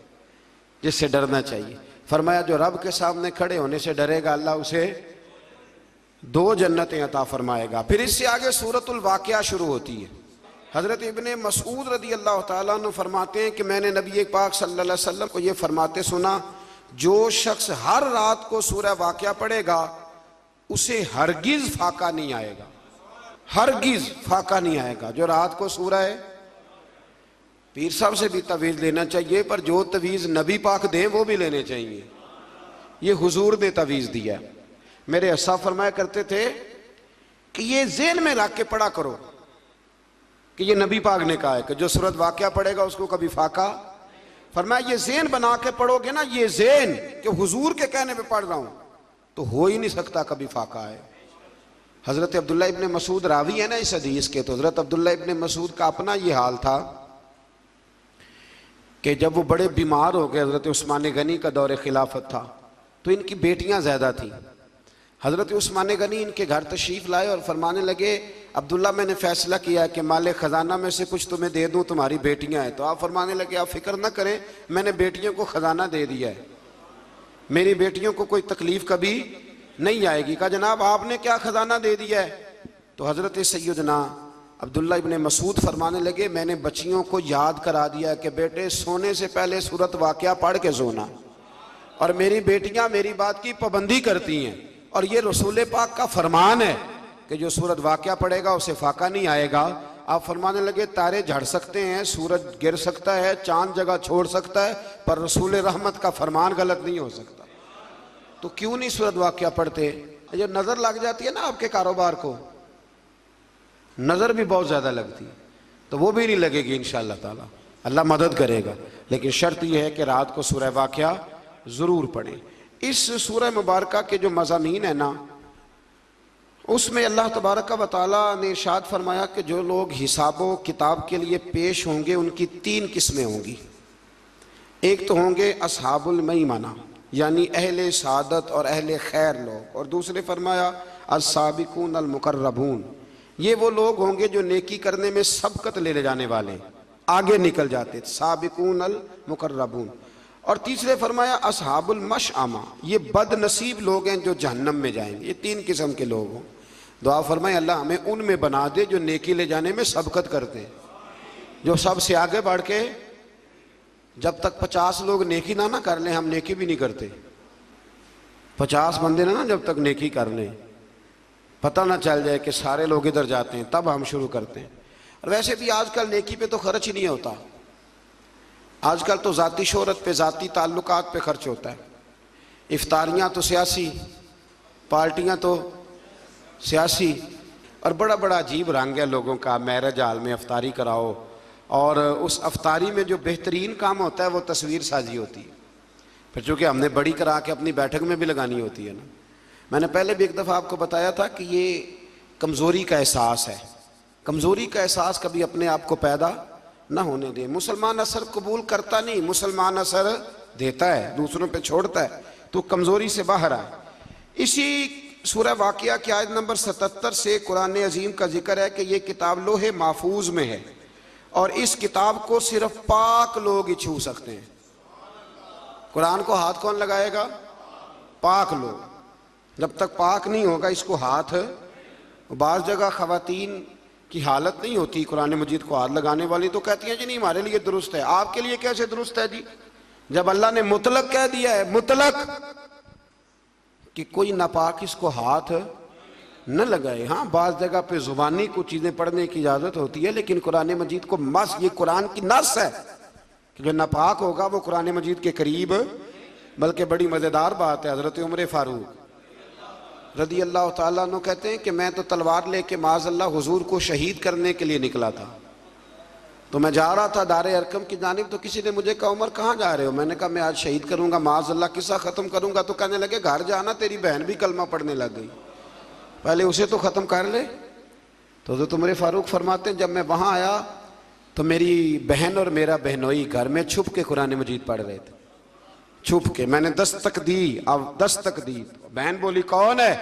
जिससे डरना चाहिए। फरमाया जो रब के सामने खड़े होने से डरेगा अल्लाह उसे 2 जन्नतें अता फरमाएगा। फिर इससे आगे सूरतुल वाक़िया शुरू होती है। हज़रत इब्ने मसूद रदी अल्लाह ताला अन्हु फरमाते हैं कि मैंने नबी पाक सल्लल्लाहु अलैहि वसल्लम को ये फरमाते सुना, जो शख्स हर रात को सूरह वाक़िया पढ़ेगा उसे हरगिज फाका नहीं आएगा, हरगिज फाका नहीं आएगा। जो रात को सूरह, पीर साहब से भी तवीज़ लेना चाहिए, पर जो तवीज़ नबी पाक दें वो भी लेने चाहिए। ये हुजूर ने तवीज़ दिया। मेरे अस्सा फरमाया करते थे कि ये ज़हन में रख के पढ़ा करो कि ये नबी पाक ने कहा है कि जो सूरत वाक़िया पढ़ेगा उसको कभी फाका। फरमाया ये ज़हन बना के पढ़ोगे ना, ये ज़हन कि हुजूर के कहने पे पढ़ रहा हूं, तो हो ही नहीं सकता कभी फाका है। हज़रत अब्दुल्ला इब्ने मसूद रावी है ना इस हदीस के, तो हज़रत अब्दुल्ला इब्ने मसूद का अपना ये हाल था कि जब वो बड़े बीमार हो गए, हज़रत उस्मान गनी का दौर खिलाफत था, तो इनकी बेटियां ज़्यादा थीं। हज़रत उस्मान गनी इनके घर तशरीफ़ लाए और फरमाने लगे, अब्दुल्ला मैंने फ़ैसला किया है कि माले ख़जाना में से कुछ तुम्हें दे दूँ, तुम्हारी बेटियां हैं। तो आप फरमाने लगे, आप फ़िक्र न करें, मैंने बेटियों को ख़जाना दे दिया है, मेरी बेटियों को कोई तकलीफ़ कभी नहीं आएगी। कहा जनाब आपने क्या ख़जाना दे दिया है? तो हज़रत सैयदना अब्दुल्ला इब्ने मसूद फरमाने लगे, मैंने बच्चियों को याद करा दिया कि बेटे सोने से पहले सूरत वाक़िया पढ़ के सोना, और मेरी बेटियां मेरी बात की पाबंदी करती हैं, और ये रसूल पाक का फरमान है कि जो सूरत वाक़िया पढ़ेगा उसे फाका नहीं आएगा। आप फरमाने लगे, तारे झड़ सकते हैं, सूरज गिर सकता है, चांद जगह छोड़ सकता है, पर रसूल रहमत का फरमान गलत नहीं हो सकता। तो क्यों नहीं सूरत वाक़िया पढ़ते? जो नज़र लग जाती है ना आपके कारोबार को, नज़र भी बहुत ज़्यादा लगती है, तो वो भी नहीं लगेगी इंशाअल्लाह ताला, अल्लाह मदद करेगा। लेकिन शर्त यह है कि रात को सूरह वाक़िया ज़रूर पढ़ें। इस सूरह मुबारका के जो मज़ामीन है ना, उसमें अल्लाह तबारक व तआला ने इरशाद फरमाया कि जो लोग हिसाबो किताब के लिए पेश होंगे उनकी 3 किस्में होंगी। एक तो होंगे असहाबुल मईमना, यानी अहले सादत और अहले खैर लोग, और दूसरे फरमाया अस्साबिकून अल मुकर्रबून, ये वो लोग होंगे जो नेकी करने में सबकत ले जाने वाले, आगे निकल जाते, साबिकून अल मुकर्रबून। और तीसरे फरमाया असहाबुल मशअमा, ये बदनसीब लोग हैं जो जहन्नम में जाएंगे। ये 3 किस्म के लोग हों। दुआ फरमाए अल्लाह हमें उनमें बना दे जो नेकी ले जाने में सबकत करते हैं, जो सबसे आगे बढ़ के, जब तक 50 लोग नेकी ना कर लें हम नेकी भी नहीं करते। 50 बंदे ना जब तक नेकी कर लें, पता ना चल जाए कि सारे लोग इधर जाते हैं, तब हम शुरू करते हैं। और वैसे भी आजकल नेकी पे तो खर्च ही नहीं होता, आजकल तो ज़ाती शोहरत पे, ज़ाती ताल्लुकात पे खर्च होता है। इफ्तारियाँ तो सियासी, पार्टियाँ तो सियासी, और बड़ा बड़ा अजीब रंग है लोगों का। मैरिज हाल में अफ्तारी कराओ, और उस अफ्तारी में जो बेहतरीन काम होता है वो तस्वीर साजी होती है, फिर चूँकि हमने बड़ी करा के अपनी बैठक में भी लगानी होती है ना। मैंने पहले भी एक दफ़ा आपको बताया था कि ये कमज़ोरी का एहसास है। कमज़ोरी का एहसास कभी अपने आप को पैदा ना होने दे। मुसलमान असर कबूल करता नहीं, मुसलमान असर देता है, दूसरों पे छोड़ता है, तो कमज़ोरी से बाहर आए। इसी सूरह वाक़िया की आयत नंबर 77 से कुरान अजीम का जिक्र है कि ये किताब लोहे महफूज में है, और इस किताब को सिर्फ पाक लोग ही छू सकते हैं। कुरान को हाथ कौन लगाएगा? पाक लोग। जब तक पाक नहीं होगा इसको हाथ, बाज़ जगह ख़वातीन की हालत नहीं होती कुरान मजीद को हाथ लगाने वाली, तो कहती हैं जी नहीं हमारे लिए दुरुस्त है। आपके लिए कैसे दुरुस्त है जी, जब अल्लाह ने मुतलक कह दिया है, मुतलक कि कोई नापाक इसको हाथ न लगाए। हाँ, बाज़ जगह पे ज़ुबानी कुछ चीज़ें पढ़ने की इजाज़त होती है, लेकिन कुरान मजीद को मस, ये कुरान की नस है कि जो नापाक होगा वो कुरान मजीद के करीब। बल्कि बड़ी मज़ेदार बात है, हज़रत उमर फारूक रदी अल्लाह ताला अन्हु कहते हैं कि मैं तो तलवार लेके माज़अल्लाह हुजूर को शहीद करने के लिए निकला था। तो मैं जा रहा था दारे अरकम की जानिब, तो किसी ने मुझे कहा उमर कहाँ जा रहे हो? मैंने कहा मैं आज शहीद करूँगा, माज़अल्लाह किस्सा ख़त्म करूँगा। तो कहने लगे घर जाना, तेरी बहन भी कलमा पढ़ने लग गई, पहले उसे तो ख़त्म कर ले। तो उमर फारूक फरमाते हैं जब मैं वहाँ आया तो मेरी बहन और मेरा बहनोई घर में छुप के कुरान मजीद पढ़ रहे थे, छुप के। मैंने दस्तक दी, अब दस्तक दी, बहन बोली कौन है?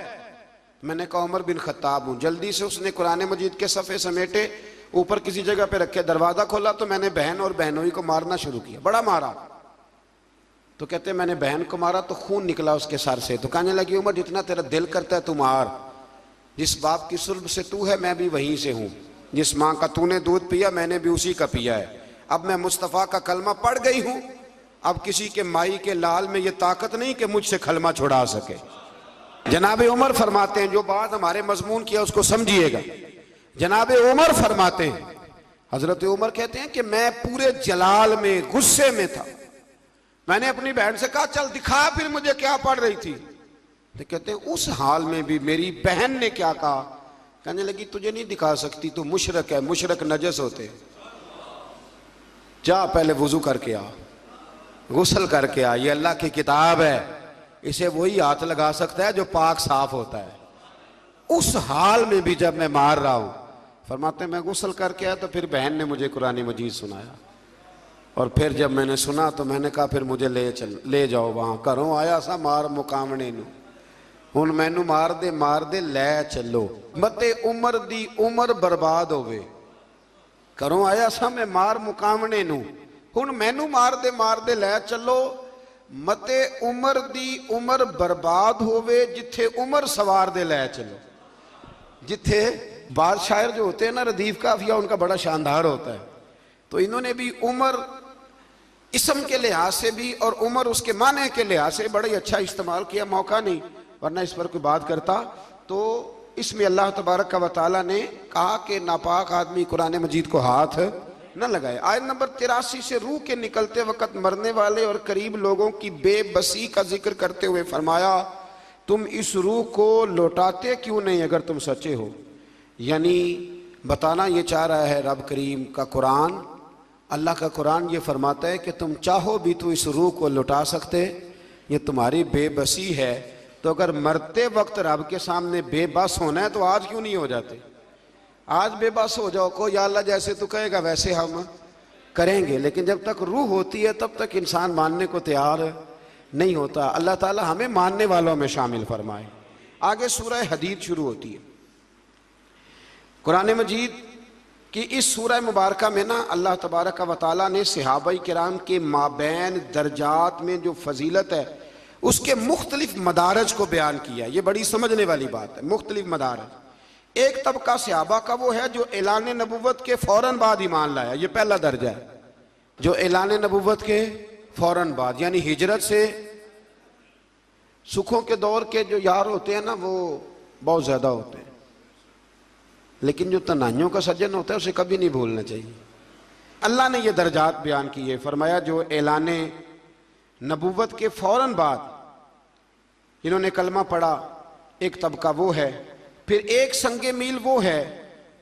मैंने कहा उमर बिन खत्ताब हूँ। जल्दी से उसने कुरान मजीद के सफ़े समेटे, ऊपर किसी जगह पे रखे, दरवाज़ा खोला तो मैंने बहन और बहनोई को मारना शुरू किया, बड़ा मारा। तो कहते मैंने बहन को मारा तो खून निकला उसके सर से। तो कहने लगी उमर जितना तेरा दिल करता है तू मार, जिस बाप की सुल्ब से तू है मैं भी वहीं से हूँ, जिस माँ का तूने दूध पिया मैंने भी उसी का पिया है। अब मैं मुस्तफ़ा का कलमा पढ़ गई हूँ अब किसी के माई के लाल में ये ताकत नहीं कि मुझसे खलमा छुड़ा सके। जनाब उमर फरमाते हैं, जो बात हमारे मजमून किया उसको समझिएगा। जनाब उमर फरमाते हैं, हजरत उमर कहते हैं कि मैं पूरे जलाल में गुस्से में था। मैंने अपनी बहन से कहा चल दिखा फिर मुझे क्या पढ़ रही थी। तो कहते हैं उस हाल में भी मेरी बहन ने क्या कहा, कहने लगी तुझे नहीं दिखा सकती, तू मुशरक है, मुशरक नजस होते, जा पहले वुजू करके आ, गुस्ल करके आ, ये अल्लाह की किताब है, इसे वही हाथ लगा सकता है जो पाक साफ होता है। उस हाल में भी जब मैं मार रहा हूं, फरमाते हैं मैं गुस्ल करके आया तो फिर बहन ने मुझे कुरान मजीद सुनाया, और फिर जब मैंने सुना तो मैंने कहा फिर मुझे ले जाओ वहां, घरों आया सा मार मुकावने नू, हुण मैनू मार दे लै चलो, मते उमर दी उमर बर्बाद होवे। घरों आया सा मैं मार मुकावने नू, हुण मैनू मार दे लै चलो, मते उमर दी उमर बर्बाद होवे, जिथे उमर सवार दे लै चलो। जिथे बाद शायर जो होते हैं ना रदीफ काफिया, उनका बड़ा शानदार होता है, तो इन्होंने भी उमर इसम के लिहाज से भी और उमर उसके माने के लिहाज से बड़ा ही अच्छा इस्तेमाल किया। मौका नहीं, वरना इस पर कोई बात करता तो इसमें अल्लाह तबारक व तआला ने कहा कि नापाक आदमी कुरान मजीद को हाथ न लगाए। आयत नंबर 83 से रूह के निकलते वक्त मरने वाले और करीब लोगों की बेबसी का जिक्र करते हुए फरमाया, तुम इस रूह को लौटाते क्यों नहीं अगर तुम सच्चे हो। यानी बताना ये चाह रहा है रब करीम का कुरान, अल्लाह का कुरान ये फरमाता है कि तुम चाहो भी तो इस रूह को लौटा सकते, ये तुम्हारी बेबसी है। तो अगर मरते वक्त रब के सामने बेबस होना है तो आज क्यों नहीं हो जाते। आज बेबस हो जाओ को, या अल्लाह जैसे तू कहेगा वैसे हम करेंगे, लेकिन जब तक रूह होती है तब तक इंसान मानने को तैयार नहीं होता। अल्लाह ताला हमें मानने वालों में शामिल फरमाए। आगे सूरह हदीद शुरू होती है। कुरान मजीद कि इस सूरह मुबारक में ना अल्लाह तबारक व तआला ने सहाबाई किराम के माबैन दर्जात में जो फजीलत है उसके मुख्तलिफ मदारज को बयान किया। ये बड़ी समझने वाली बात है, मुख्तलिफ मदारज। एक तबका सहाबा का वो है जो ऐलान नबुव्वत के फौरन बाद ईमान लाया, ये पहला दर्जा है, जो ऐलान नबुव्वत के फौरन बाद, यानी हिजरत से सुखों के दौर के जो यार होते हैं ना वो बहुत ज्यादा होते हैं, लेकिन जो तनाइयों का सज्जन होता है उसे कभी नहीं भूलना चाहिए। अल्लाह ने ये दर्जात बयान किए, फरमाया जो ऐलान नबुव्वत के फौरन बाद इन्होंने कलमा पढ़ा, एक तबका वो है। फिर एक संगे मील वो है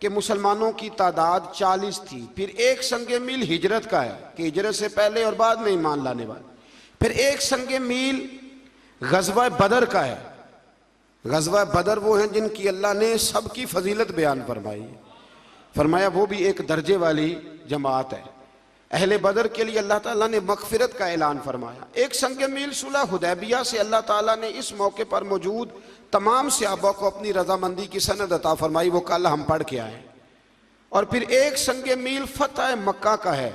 कि मुसलमानों की तादाद 40 थी। फिर एक संगे मील हिजरत का है कि हिजरत से पहले और बाद में ईमान लाने वाले। फिर एक संगे मील गज़वा बदर का है। गज़वा बदर वो हैं जिनकी अल्लाह ने सबकी फजीलत बयान फरमाई, फरमाया वो भी एक दर्जे वाली जमात है। अहले बदर के लिए अल्लाह ताला ने मगफिरत का ऐलान फरमाया। एक संगे मील सुलह हुदैबिया से अल्लाह ताला ने इस मौके पर मौजूद तमाम सहाबा को अपनी रजामंदी की सनद अता फरमाई, वो कल हम पढ़ के आए। और फिर एक संगे मील फतह मक्का का है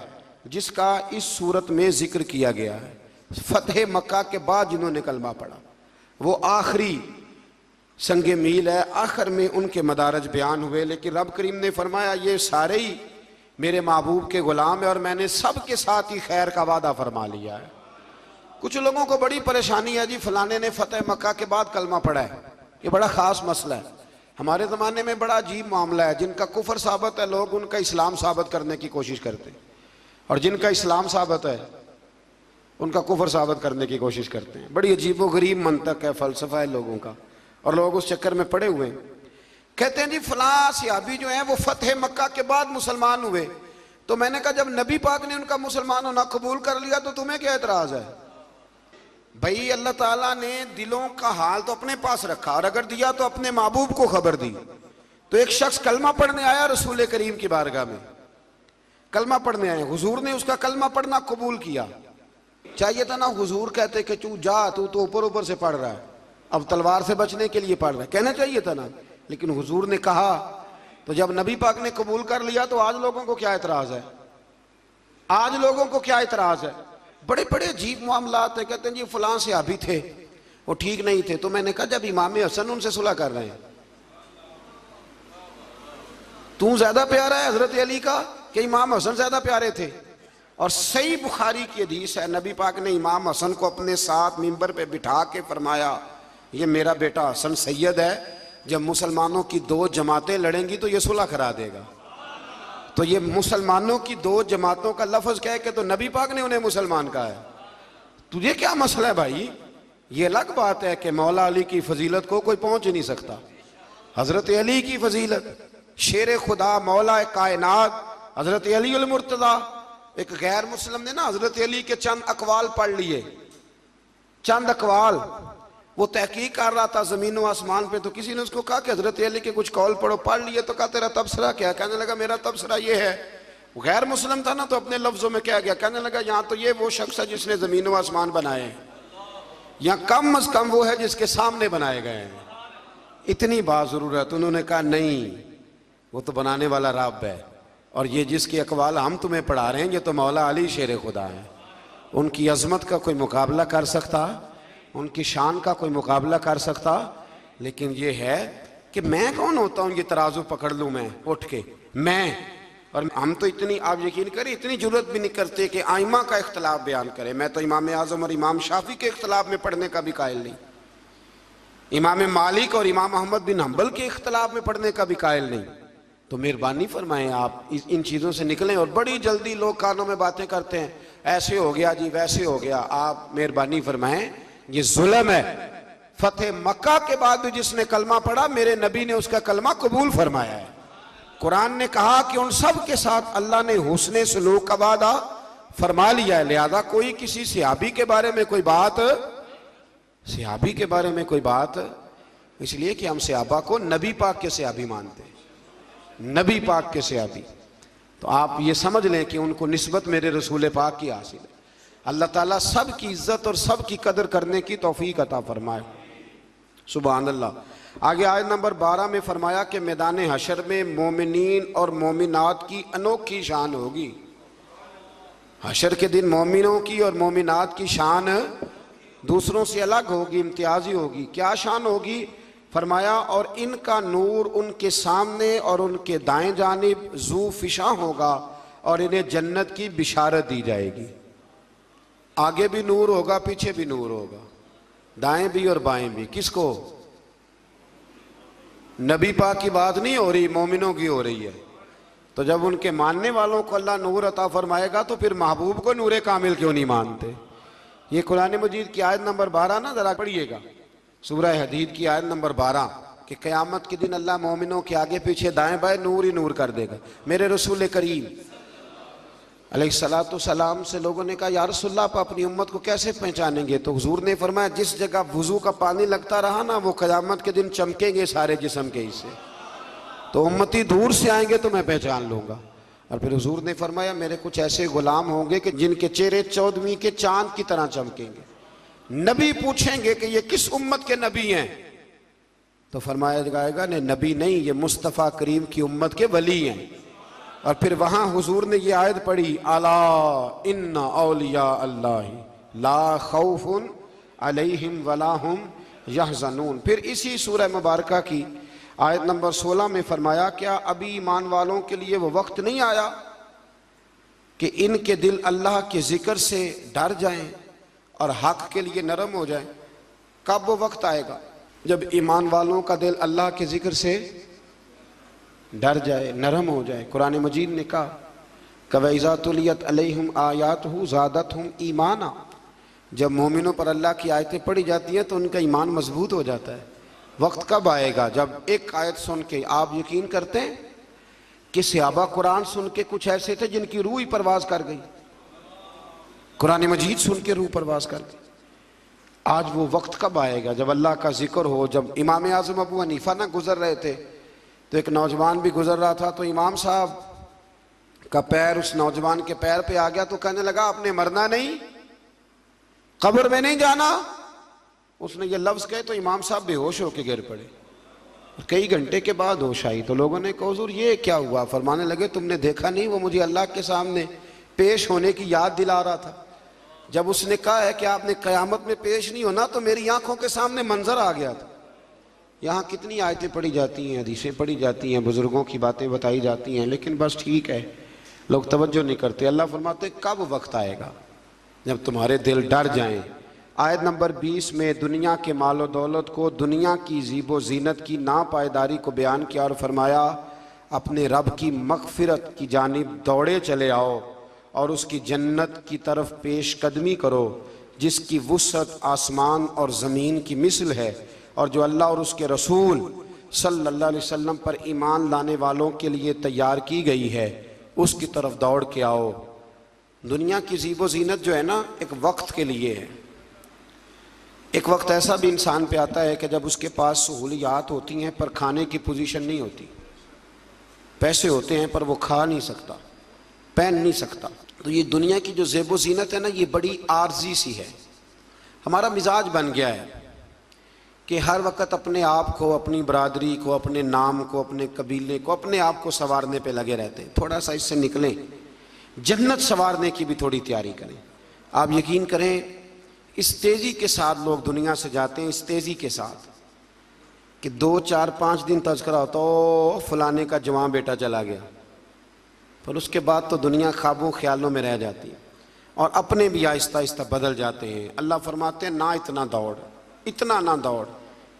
जिसका इस सूरत में जिक्र किया गया है। फतह मक्का के बाद जिन्होंने कलमा पढ़ा वो आखिरी संगे मील है, आखिर में उनके मदारज बयान हुए। लेकिन रब करीम ने फरमाया ये सारे ही मेरे महबूब के गुलाम है और मैंने सब के साथ ही खैर का वादा फरमा लिया है। कुछ लोगों को बड़ी परेशानी है जी फलाने ने फतेह मक्का के बाद कलमा पढ़ा है, ये बड़ा ख़ास मसला है। हमारे ज़माने में बड़ा अजीब मामला है, जिनका कुफर साबित है लोग उनका इस्लाम साबित करने की कोशिश करते हैं, और जिनका इस्लाम साबित है उनका कुफर साबित करने की कोशिश करते हैं। बड़ी अजीब व गरीब मंतक है, फ़लसफ़ा है लोगों का, और लोग उस चक्कर में पड़े हुए हैं। कहते हैं जी फलां सहाबी जो है वो फतेह मक्का के बाद मुसलमान हुए। तो मैंने कहा जब नबी पाक ने उनका मुसलमान होना कबूल कर लिया तो तुम्हें क्या एतराज़ है। भाई अल्लाह ताला ने दिलों का हाल तो अपने पास रखा, और अगर दिया तो अपने महबूब को खबर दी। तो एक शख्स कलमा पढ़ने आया रसूल करीम की बारगाह में, कलमा पढ़ने आए, हुजूर ने उसका कलमा पढ़ना कबूल किया। चाहिए था ना हुजूर कहते कि तू जा, तू तो ऊपर ऊपर से पढ़ रहा है, अब तलवार से बचने के लिए पढ़ रहा है, कहना चाहिए था ना। लेकिन हुजूर ने कहा, तो जब नबी पाक ने कबूल कर लिया तो आज लोगों को क्या एतराज है, आज लोगों को क्या एतराज है। बड़े बड़े अजीब मामलात है। कहते हैं जी फलां सहाबी थे वो ठीक नहीं थे। तो मैंने कहा जब इमाम हसन उनसे सुलह कर रहे हैं, तू ज्यादा प्यारा है हजरत अली का कि इमाम हसन ज्यादा प्यारे थे। और सही बुखारी की हदीस है, नबी पाक ने इमाम हसन को अपने साथ मिंबर पे बिठा के फरमाया, ये मेरा बेटा हसन सैयद है, जब मुसलमानों की दो जमातें लड़ेंगी तो ये सुलह करा देगा। तो ये मुसलमानों की दो जमातों का लफ्ज कह के तो नबी पाक ने उन्हें मुसलमान कहा है। तुझे क्या मसला है भाई? ये अलग बात है कि मौला अली की फजीलत को कोई पहुंच ही नहीं सकता। हजरत अली की फजीलत, शेर खुदा मौला कायनात हजरत अली अल मुर्तजा। एक गैर मुस्लिम ने ना हजरत अली के चंद अकवाल पढ़ लिए, चंद अकवाल, वो तहकीक कर रहा था जमीन व आसमान पे, तो किसी ने उसको कहा कि हजरत अली के कुछ कौल पढ़ो, पढ़ लिए तो कहा तेरा तबसरा क्या? कहने लगा मेरा तबसरा ये है। वो गैर मुस्लिम था ना, तो अपने लफ्जों में क्या गया, कहने लगा यहाँ तो ये वो शख्स है जिसने जमीन व आसमान बनाए हैं, यहाँ कम अज कम वो है जिसके सामने बनाए गए हैं, इतनी बात जरूरत। उन्होंने कहा नहीं, वो तो बनाने वाला रब है, और ये जिसके अकवाल हम तुम्हें पढ़ा रहे हैं ये तो मौला अली शेर खुदा है। उनकी अजमत का कोई मुकाबला कर सकता, उनकी शान का कोई मुकाबला कर सकता? लेकिन ये है कि मैं कौन होता हूँ ये तराजू पकड़ लूँ मैं उठ के, मैं? और हम तो इतनी, आप यकीन करें, इतनी जरूरत भी नहीं करते कि आइमा का इख्तलाफ बयान करें। मैं तो इमाम आजम और इमाम शाफी के इख्तलाफ में पढ़ने का भी कायल नहीं, इमाम मालिक और इमाम अहमद बिन हम्बल के इख्तलाफ में पढ़ने का भी कायल नहीं। तो मेहरबानी फरमाएं आप इन चीज़ों से निकलें। और बड़ी जल्दी लोग कानों में बातें करते हैं, ऐसे हो गया जी, वैसे हो गया। आप मेहरबानी फरमाएं, ये जुल्म है। फतेह मक्का के बाद भी जिसने कलमा पढ़ा, मेरे नबी ने उसका कलमा कबूल फरमाया है। कुरान ने कहा कि उन सब के साथ अल्लाह ने हुस्ने सलूक का वादा फरमा लिया है। लिहाजा कोई किसी सहाबी के बारे में कोई बात, सहाबी के बारे में कोई बात, इसलिए कि हम सहाबा को नबी पाक के सहाबी मानते हैं, नबी पाक के सहाबी। तो आप ये समझ लें कि उनको निस्बत मेरे रसूल पाक की हासिल है। अल्लाह ताला सब की इज्जत और सब की कदर करने की तौफीक अता फरमाए। सुभान अल्लाह। आगे आयत नंबर 12 में फरमाया कि मैदान हशर में मोमिनीन और मोमिनात की अनोखी शान होगी। हशर के दिन मोमिनों की और मोमिनात की शान दूसरों से अलग होगी, इम्तियाजी होगी। क्या शान होगी? फरमाया और इनका नूर उनके सामने और उनके दाएं जानिब जू फिशा होगा और इन्हें जन्नत की बिशारत दी जाएगी। आगे भी नूर होगा, पीछे भी नूर होगा, दाएं भी और बाएं भी। किसको? नबी पाक की बात नहीं हो रही, मोमिनों की हो रही है। तो जब उनके मानने वालों को अल्लाह नूर अता फरमाएगा तो फिर महबूब को नूरे कामिल क्यों नहीं मानते? ये कुरान मजीद की आयत नंबर 12 ना, जरा पढ़िएगा, सूरह हदीद की आयत नंबर 12 कि क़यामत के दिन अल्लाह मोमिनों के आगे पीछे दाएं बाएं नूर ही नूर कर देगा। मेरे रसूल करीम अलैहिस्सलातु सलाम से लोगों ने कहा, या रसूलल्लाह, आप अपनी उम्मत को कैसे पहचानेंगे? तो हुजूर ने फरमाया, जिस जगह वुजू का पानी लगता रहा ना, वो क़यामत के दिन चमकेंगे सारे जिस्म के हिस्से। तो उम्मती दूर से आएंगे तो मैं पहचान लूँगा। और फिर हुजूर ने फरमाया, मेरे कुछ ऐसे गुलाम होंगे कि जिनके चेहरे 14वीं के चांद की तरह चमकेंगे। नबी पूछेंगे कि ये किस उम्मत के नबी हैं? तो फरमाया जाएगा, नहीं नबी नहीं, ये मुस्तफ़ा करीम की उम्मत के वली हैं। और फिर वहां हुजूर ने ये आयत पढ़ी, अला इन्ना औलिया अल्लाह ला खौफुन अलैहिम वला हुम यहज़नून। फिर इसी सूरह मुबारका की आयत नंबर 16 में फरमाया, क्या अभी ईमान वालों के लिए वो वक्त नहीं आया कि इनके दिल अल्लाह के जिक्र से डर जाएं और हक के लिए नरम हो जाएं? कब वो वक्त आएगा जब ईमान वालों का दिल अल्लाह के जिक्र से डर जाए, नरम हो जाए? कुरान मजीद ने कहा, कवैज़ा तुलियत अलैहिम आयातहु ज़ादतहुम ईमाना। जब मोमिनों पर अल्लाह की आयतें पढ़ी जाती हैं तो उनका ईमान मजबूत हो जाता है। वक्त कब आएगा जब एक आयत सुन के आप यकीन करते हैं कि सहाबा कुरान सुन के कुछ ऐसे थे जिनकी रूह ही परवाज कर गई, कुरान मजीद सुन के रूह परवाज कर गई। आज वो वक्त कब आएगा जब अल्लाह का जिक्र हो? जब इमाम आज़म अबू हनीफा ना गुजर रहे थे तो एक नौजवान भी गुजर रहा था, तो इमाम साहब का पैर उस नौजवान के पैर पे आ गया तो कहने लगा, आपने मरना नहीं, कब्र में नहीं जाना। उसने ये लफ्ज़ कहे तो इमाम साहब बेहोश होकर गिर पड़े। कई घंटे के बाद होश आई तो लोगों ने कहा, हुजूर ये क्या हुआ? फरमाने लगे, तुमने देखा नहीं, वो मुझे अल्लाह के सामने पेश होने की याद दिला रहा था। जब उसने कहा है कि आपने क़यामत में पेश नहीं होना, तो मेरी आंखों के सामने मंजर आ गया था। यहाँ कितनी आयतें पढ़ी जाती हैं, हदीसें पढ़ी जाती हैं, बुजुर्गों की बातें बताई जाती हैं, लेकिन बस ठीक है, लोग तवज्जो नहीं करते। अल्लाह फरमाते कब वक्त आएगा जब तुम्हारे दिल डर जाएं। आयत नंबर 20 में दुनिया के मालो दौलत को, दुनिया की ज़ीबो ज़ीनत की नापायदारी को बयान किया और फरमाया अपने रब की मग़फ़िरत की जानिब दौड़े चले आओ और उसकी जन्नत की तरफ पेश कदमी करो जिसकी वुसअत आसमान और ज़मीन की मिसल है, और जो अल्लाह और उसके रसूल सल्लल्लाहु अलैहि वसल्लम पर ईमान लाने वालों के लिए तैयार की गई है, उसकी तरफ दौड़ के आओ। दुनिया की ज़ीबो ज़ीनत जो है ना, एक वक्त के लिए है। एक वक्त ऐसा भी इंसान पे आता है कि जब उसके पास सहूलियात होती हैं पर खाने की पोजीशन नहीं होती, पैसे होते हैं पर वो खा नहीं सकता, पहन नहीं सकता। तो ये दुनिया की जो ज़ेबो ज़ीनत है ना, ये बड़ी आर्जी सी है। हमारा मिजाज बन गया है कि हर वक्त अपने आप को, अपनी बरादरी को, अपने नाम को, अपने कबीले को, अपने आप को संवारने पे लगे रहते हैं। थोड़ा सा इससे निकलें, जन्नत संवारने की भी थोड़ी तैयारी करें। आप यकीन करें, इस तेज़ी के साथ लोग दुनिया से जाते हैं, इस तेज़ी के साथ कि 2, 4, 5 दिन तज़किरा होता हो फलाने का जवान बेटा चला गया, पर उसके बाद तो दुनिया ख्वाबों ख्यालों में रह जाती है और अपने भी आहिस्ता आहिस्ता बदल जाते हैं। अल्लाह फरमाते हैं ना इतना दौड़, इतना ना दौड़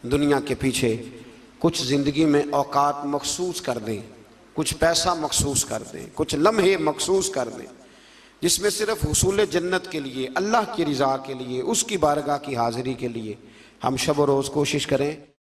दुनिया के पीछे। कुछ ज़िंदगी में औकात मखसूस कर दें, कुछ पैसा मखसूस कर दें, कुछ लम्हे मखसूस कर दें जिसमें सिर्फ हुसूल जन्नत के लिए, अल्लाह की रज़ा के लिए, उसकी बारगाह की हाज़िरी के लिए हम शब व रोज़ कोशिश करें।